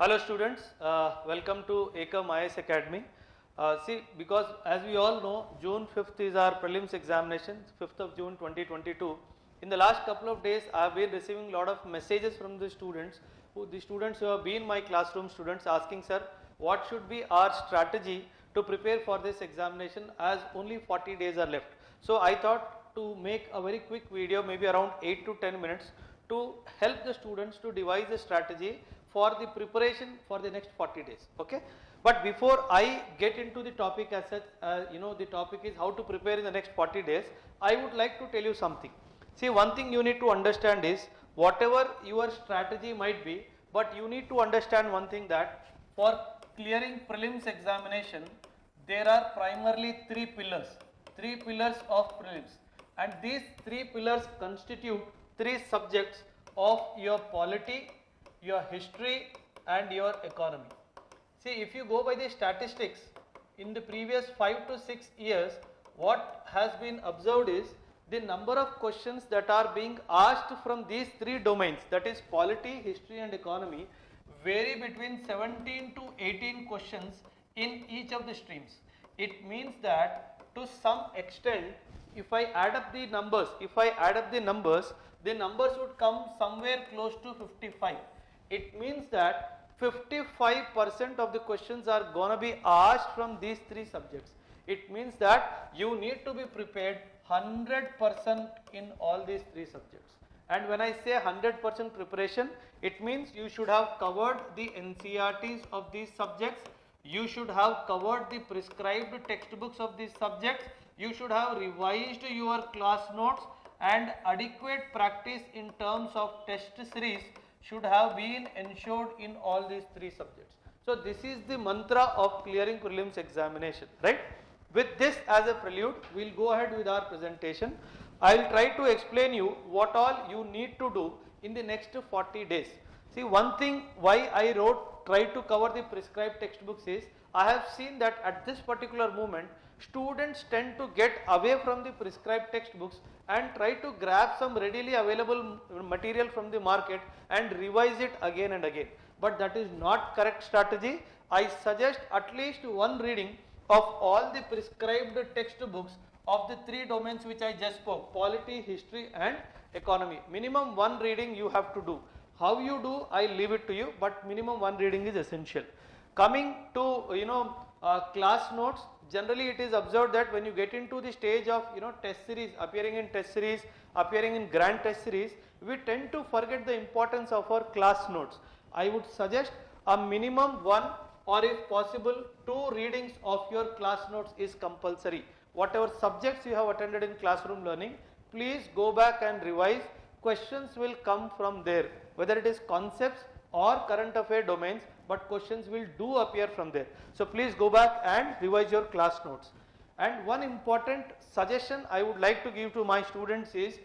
Hello students, welcome to Ekam IAS Academy. Because as we all know, June 5th is our prelims examination, 5th of June 2022. In the last couple of days, I have been receiving a lot of messages from the students who have been my classroom students asking, sir, what should be our strategy to prepare for this examination as only 40 days are left. So I thought to make a very quick video, maybe around 8 to 10 minutes, to help the students to devise a strategy for the preparation for the next 40 days. Okay. But before I get into the topic as such, the topic is how to prepare in the next 40 days, I would like to tell you something. See, one thing you need to understand is whatever your strategy might be, but you need to understand one thing, that for clearing prelims examination, there are primarily three pillars of prelims, and these three pillars constitute three subjects of your polity, your history and your economy. See, if you go by the statistics, in the previous 5 to 6 years, what has been observed is the number of questions that are being asked from these three domains, that is polity, history and economy, vary between 17 to 18 questions in each of the streams. It means that to some extent, if I add up the numbers, the numbers would come somewhere close to 55. It means that 55% of the questions are gonna be asked from these three subjects. It means that you need to be prepared 100% in all these three subjects. And when I say 100% preparation, it means you should have covered the NCERTs of these subjects, you should have covered the prescribed textbooks of these subjects, you should have revised your class notes, and adequate practice in terms of test series should have been ensured in all these three subjects. So this is the mantra of clearing prelims examination, right? With this as a prelude, we will go ahead with our presentation. I will try to explain you what all you need to do in the next 40 days. See, one thing why I try to cover the prescribed textbooks is, I have seen that at this particular moment, students tend to get away from the prescribed textbooks and try to grab some readily available material from the market and revise it again and again. But that is not correct strategy. I suggest at least one reading of all the prescribed textbooks of the three domains which I just spoke, polity, history and economy. Minimum one reading you have to do. How you do, I leave it to you, but minimum one reading is essential. Coming to class notes, generally it is observed that when you get into the stage of test series, appearing in test series, appearing in grand test series, we tend to forget the importance of our class notes. I would suggest a minimum one, or if possible 2 readings of your class notes is compulsory. Whatever subjects you have attended in classroom learning, please go back and revise. Questions will come from there, whether it is concepts or current affair domains, but questions will do appear from there. So please go back and revise your class notes. And one important suggestion I would like to give to my students is,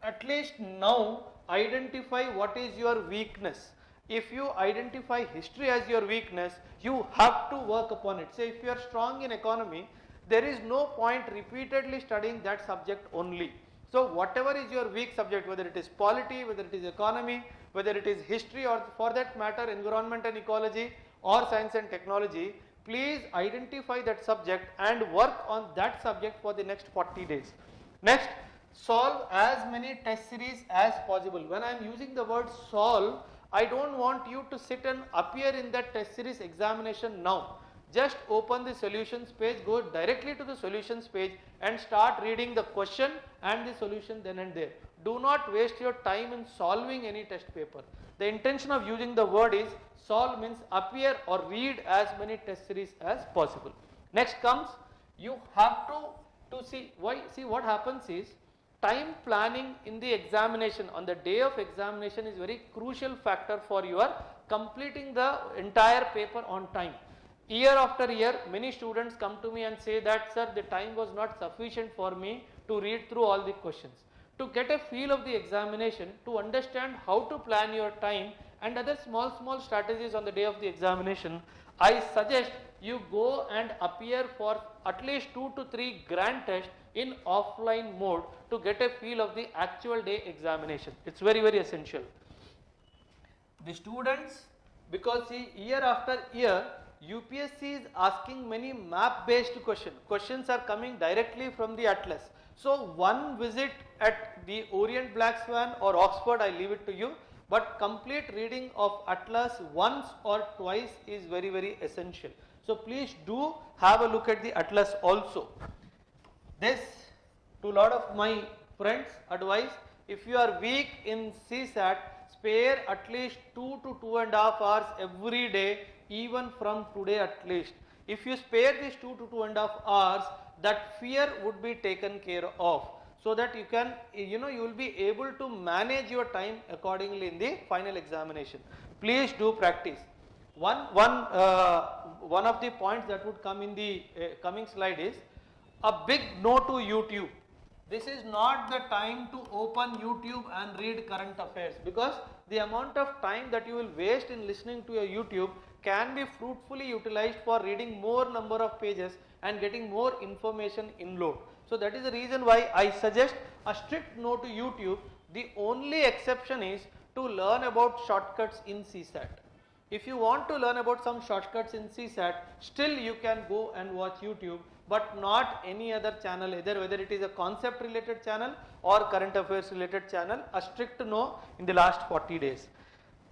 at least now identify what is your weakness. If you identify history as your weakness, you have to work upon it. Say if you are strong in economy, there is no point repeatedly studying that subject only. So whatever is your weak subject, whether it is polity, whether it is economy, whether it is history, or for that matter environment and ecology or science and technology, please identify that subject and work on that subject for the next 40 days. Next, solve as many test series as possible. When I am using the word solve, I don't want you to sit and appear in that test series examination now. Just open the solutions page, go directly to the solutions page and start reading the question and the solution then and there. Do not waste your time in solving any test paper. The intention of using the word is solve means appear or read as many test series as possible. Next comes, you have to see what happens is, time planning in the examination on the day of examination is very crucial factor for your completing the entire paper on time. Year after year, many students come to me and say that, sir, the time was not sufficient for me to read through all the questions. To get a feel of the examination, to understand how to plan your time and other small strategies on the day of the examination, I suggest you go and appear for at least 2 to 3 grand tests in offline mode to get a feel of the actual day examination. It's very essential. The students because see, year after year UPSC is asking many map based questions are coming directly from the atlas. So one visit at the Orient Black Swan or Oxford, I leave it to you, but complete reading of atlas once or twice is very, very essential. So please do have a look at the atlas also. This, to a lot of my friends, advice, if you are weak in CSAT, spare at least 2 to 2.5 hours every day, even from today at least. If you spare these 2 to 2.5 hours, that fear would be taken care of, so that you can, you will be able to manage your time accordingly in the final examination. Please do practice. One of the points that would come in the coming slide is a big no to YouTube. This is not the time to open YouTube and read current affairs, because the amount of time that you will waste in listening to a YouTube can be fruitfully utilized for reading more number of pages and getting more information in load. So that is the reason why I suggest a strict no to YouTube. The only exception is to learn about shortcuts in CSAT. If you want to learn about some shortcuts in CSAT, still you can go and watch YouTube, but not any other channel, either whether it is a concept related channel or current affairs related channel. A strict no in the last 40 days.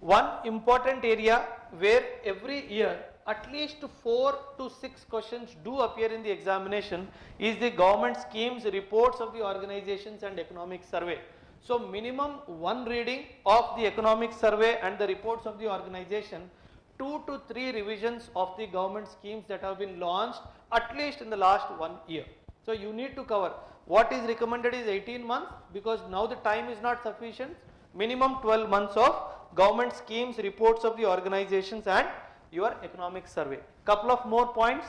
One important area where every year at least 4 to 6 questions do appear in the examination is the government schemes, reports of the organizations and economic survey. So minimum one reading of the economic survey and the reports of the organization, 2 to 3 revisions of the government schemes that have been launched at least in the last 1 year. So you need to cover. What is recommended is 18 months, because now the time is not sufficient. Minimum 12 months of government schemes, reports of the organizations and your economic survey. Couple of more points.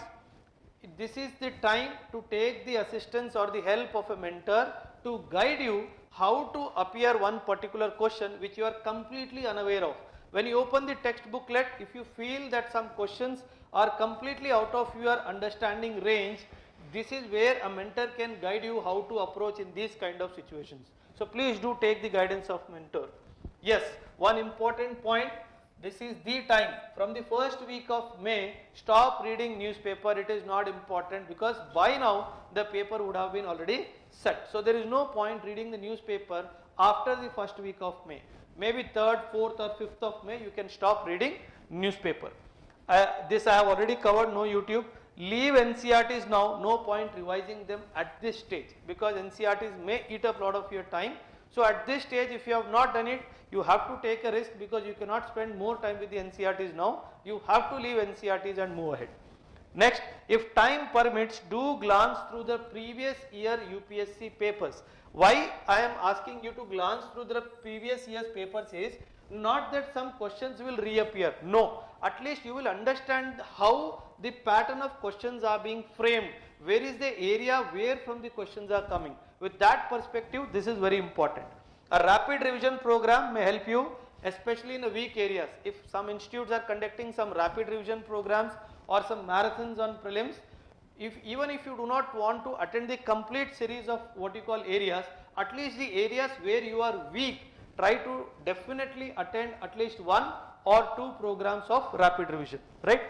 This is the time to take the assistance or the help of a mentor to guide you how to appear one particular question which you are completely unaware of. When you open the text booklet, if you feel that some questions are completely out of your understanding range, this is where a mentor can guide you how to approach in these kind of situations. So please do take the guidance of mentor. Yes, one important point, this is the time. From the first week of May, stop reading newspaper. It is not important, because by now the paper would have been already set. So there is no point reading the newspaper after the first week of May. Maybe 3rd, 4th or 5th of May you can stop reading newspaper. This I have already covered, no YouTube. Leave NCERTs now, no point revising them at this stage, because NCERTs may eat up a lot of your time. So at this stage, if you have not done it, you have to take a risk, because you cannot spend more time with the NCERTs now. You have to leave NCERTs and move ahead. Next, if time permits, do glance through the previous year UPSC papers. Why I am asking you to glance through the previous year's papers is not that some questions will reappear. No, at least you will understand how the pattern of questions are being framed. Where is the area where from the questions are coming? With that perspective, this is very important. A rapid revision program may help you, especially in the weak areas. If some institutes are conducting some rapid revision programs or some marathons on prelims, even if you do not want to attend the complete series of what you call areas, at least the areas where you are weak, try to definitely attend at least 1 or 2 programs of rapid revision, right?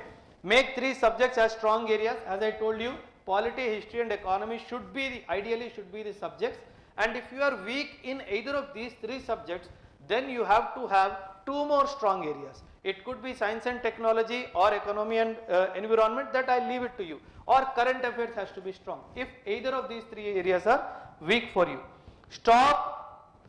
Make 3 subjects as strong areas. As I told you, polity, history and economy should be ideally should be the subjects, and if you are weak in either of these 3 subjects, then you have to have 2 more strong areas. It could be science and technology or economy and environment, that I leave it to you, or current affairs has to be strong. If either of these 3 areas are weak for you, stop.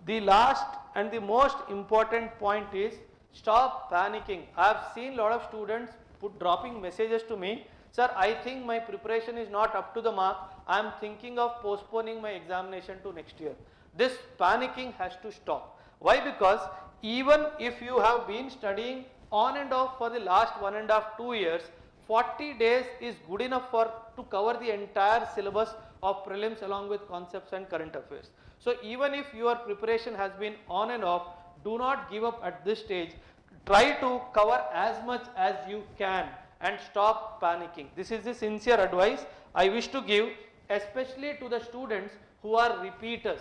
The last and the most important point is stop panicking. I have seen a lot of students dropping messages to me, sir, I think my preparation is not up to the mark, I am thinking of postponing my examination to next year. This panicking has to stop. Why? Because even if you have been studying on and off for the last 1.5 to 2 years, 40 days is good enough to cover the entire syllabus of prelims along with concepts and current affairs. So even if your preparation has been on and off, do not give up at this stage. Try to cover as much as you can and stop panicking. This is the sincere advice I wish to give, especially to the students who are repeaters,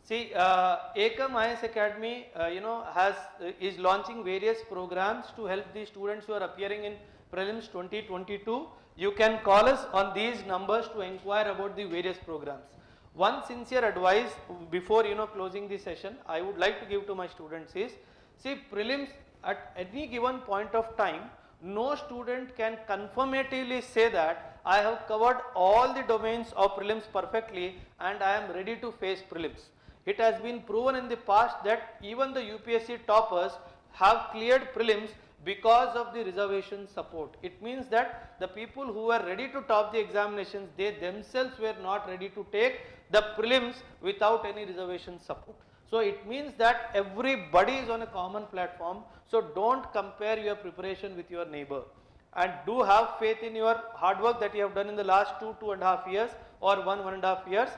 See, Ekam IAS Academy, is launching various programs to help the students who are appearing in prelims 2022. You can call us on these numbers to inquire about the various programs. One sincere advice before closing the session I would like to give to my students is, see, prelims at any given point of time, no student can confirmatively say that I have covered all the domains of prelims perfectly and I am ready to face prelims. It has been proven in the past that even the UPSC toppers have cleared prelims because of the reservation support. It means that the people who were ready to top the examinations, they themselves were not ready to take the prelims without any reservation support. So it means that everybody is on a common platform. So don't compare your preparation with your neighbor, and do have faith in your hard work that you have done in the last 2.5 years or 1.5 years.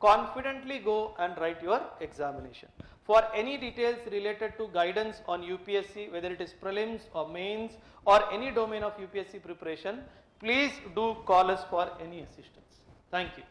Confidently go and write your examination. For any details related to guidance on UPSC, whether it is prelims or mains or any domain of UPSC preparation, please do call us for any assistance. Thank you.